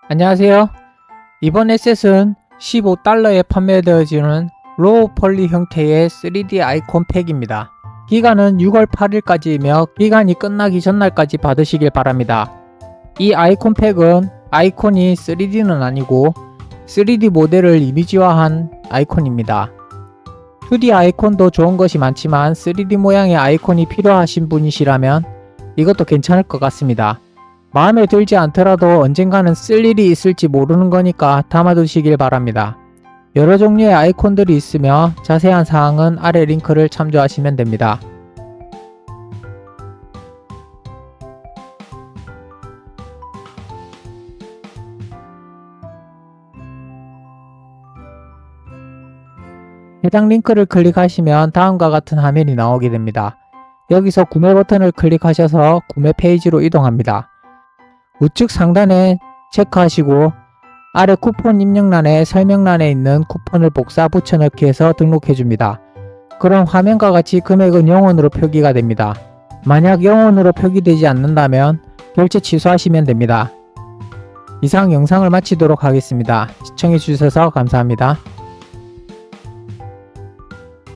안녕하세요. 이번 에셋은 15달러에 판매되어지는 로우 폴리 형태의 3D 아이콘 팩입니다. 기간은 6월 8일까지이며 기간이 끝나기 전날까지 받으시길 바랍니다. 이 아이콘 팩은 아이콘이 3D는 아니고 3D 모델을 이미지화한 아이콘입니다. 2D 아이콘도 좋은 것이 많지만 3D 모양의 아이콘이 필요하신 분이시라면 이것도 괜찮을 것 같습니다. 마음에 들지 않더라도 언젠가는 쓸 일이 있을지 모르는 거니까 담아두시길 바랍니다. 여러 종류의 아이콘들이 있으며 자세한 사항은 아래 링크를 참조하시면 됩니다. 해당 링크를 클릭하시면 다음과 같은 화면이 나오게 됩니다. 여기서 구매 버튼을 클릭하셔서 구매 페이지로 이동합니다. 우측 상단에 체크하시고 아래 쿠폰 입력란에 설명란에 있는 쿠폰을 복사 붙여넣기 해서 등록해줍니다. 그럼 화면과 같이 금액은 0원으로 표기가 됩니다. 만약 0원으로 표기되지 않는다면 결제 취소하시면 됩니다. 이상 영상을 마치도록 하겠습니다. 시청해주셔서 감사합니다.